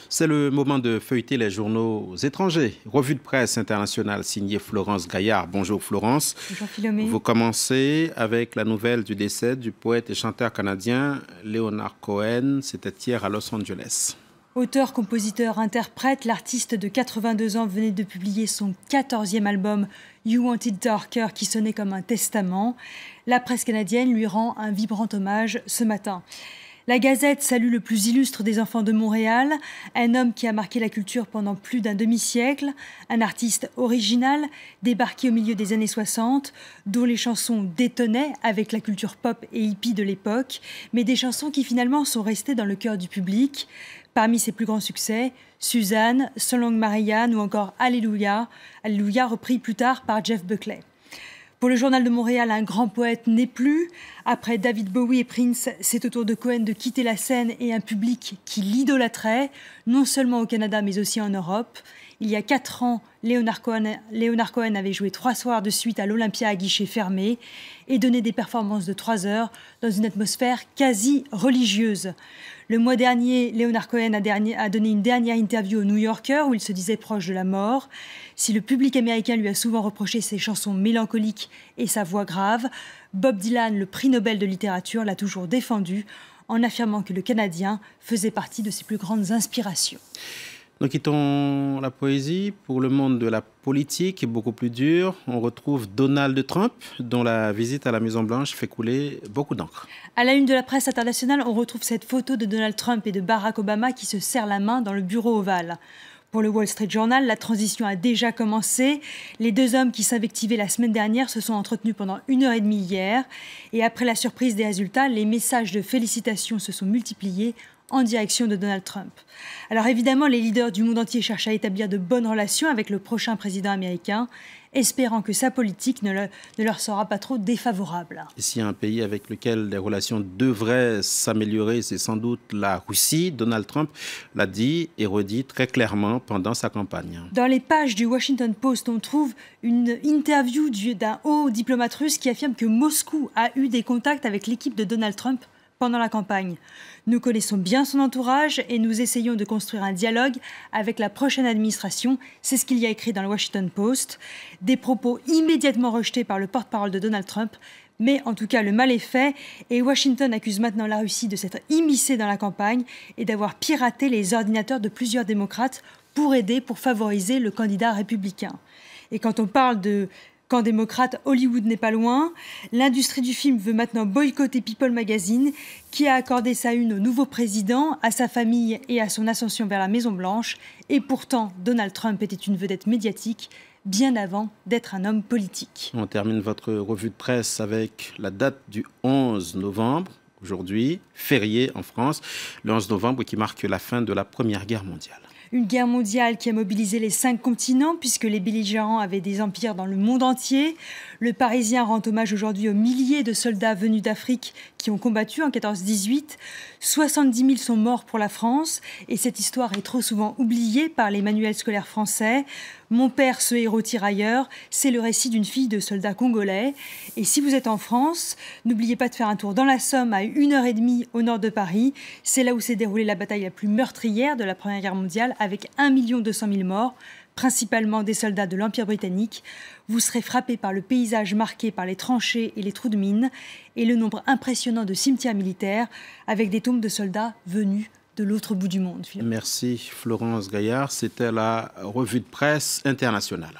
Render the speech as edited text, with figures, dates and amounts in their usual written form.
C'est le moment de feuilleter les journaux étrangers. Revue de presse internationale signée Florence Gaillard. Bonjour Florence. Bonjour Philomé. Vous commencez avec la nouvelle du décès du poète et chanteur canadien Leonard Cohen. C'était hier à Los Angeles. Auteur, compositeur, interprète, l'artiste de 82 ans venait de publier son 14e album You Want It Darker qui sonnait comme un testament. La presse canadienne lui rend un vibrant hommage ce matin. La Gazette salue le plus illustre des enfants de Montréal, un homme qui a marqué la culture pendant plus d'un demi-siècle, un artiste original, débarqué au milieu des années 60, dont les chansons détonnaient avec la culture pop et hippie de l'époque, mais des chansons qui finalement sont restées dans le cœur du public. Parmi ses plus grands succès, Suzanne, So Long Marianne ou encore Alléluia, Alléluia repris plus tard par Jeff Buckley. Pour le Journal de Montréal, un grand poète n'est plus. Après David Bowie et Prince, c'est au tour de Cohen de quitter la scène et un public qui l'idolâtrait, non seulement au Canada mais aussi en Europe. Il y a 4 ans, Leonard Cohen avait joué 3 soirs de suite à l'Olympia à guichet fermé et donné des performances de 3 heures dans une atmosphère quasi religieuse. Le mois dernier, Leonard Cohen a donné une dernière interview au New Yorker où il se disait proche de la mort. Si le public américain lui a souvent reproché ses chansons mélancoliques et sa voix grave, Bob Dylan, le prix Nobel de littérature, l'a toujours défendu en affirmant que le Canadien faisait partie de ses plus grandes inspirations. Nous quittons la poésie pour le monde de la politique, beaucoup plus dur. On retrouve Donald Trump, dont la visite à la Maison-Blanche fait couler beaucoup d'encre. À la une de la presse internationale, on retrouve cette photo de Donald Trump et de Barack Obama qui se serrent la main dans le bureau ovale. Pour le Wall Street Journal, la transition a déjà commencé. Les deux hommes qui s'invectivaient la semaine dernière se sont entretenus pendant 1h30 hier. Et après la surprise des résultats, les messages de félicitations se sont multipliés en direction de Donald Trump. Alors évidemment, les leaders du monde entier cherchent à établir de bonnes relations avec le prochain président américain, espérant que sa politique ne leur sera pas trop défavorable. S'il y a un pays avec lequel les relations devraient s'améliorer, c'est sans doute la Russie. Donald Trump l'a dit et redit très clairement pendant sa campagne. Dans les pages du Washington Post, on trouve une interview d'un haut diplomate russe qui affirme que Moscou a eu des contacts avec l'équipe de Donald Trump pendant la campagne. Nous connaissons bien son entourage et nous essayons de construire un dialogue avec la prochaine administration. C'est ce qu'il y a écrit dans le Washington Post. Des propos immédiatement rejetés par le porte-parole de Donald Trump. Mais en tout cas, le mal est fait et Washington accuse maintenant la Russie de s'être immiscée dans la campagne et d'avoir piraté les ordinateurs de plusieurs démocrates pour favoriser le candidat républicain. Et quand on parle de camp démocrate, Hollywood n'est pas loin. L'industrie du film veut maintenant boycotter People Magazine, qui a accordé sa une au nouveau président, à sa famille et à son ascension vers la Maison-Blanche. Et pourtant, Donald Trump était une vedette médiatique, bien avant d'être un homme politique. On termine votre revue de presse avec la date du 11 novembre. Aujourd'hui, férié en France, le 11 novembre qui marque la fin de la Première Guerre mondiale. Une guerre mondiale qui a mobilisé les 5 continents puisque les belligérants avaient des empires dans le monde entier. Le Parisien rend hommage aujourd'hui aux milliers de soldats venus d'Afrique qui ont combattu en 14-18. 70 000 sont morts pour la France et cette histoire est trop souvent oubliée par les manuels scolaires français. Mon père, ce héros tirailleur, c'est le récit d'une fille de soldat congolais. Et si vous êtes en France, n'oubliez pas de faire un tour dans la Somme à 1h30 au nord de Paris. C'est là où s'est déroulée la bataille la plus meurtrière de la Première Guerre mondiale avec 1 200 000 morts, principalement des soldats de l'Empire britannique. Vous serez frappé par le paysage marqué par les tranchées et les trous de mines et le nombre impressionnant de cimetières militaires avec des tombes de soldats venus de l'autre bout du monde. Merci Florence Gaillard, c'était la revue de presse internationale.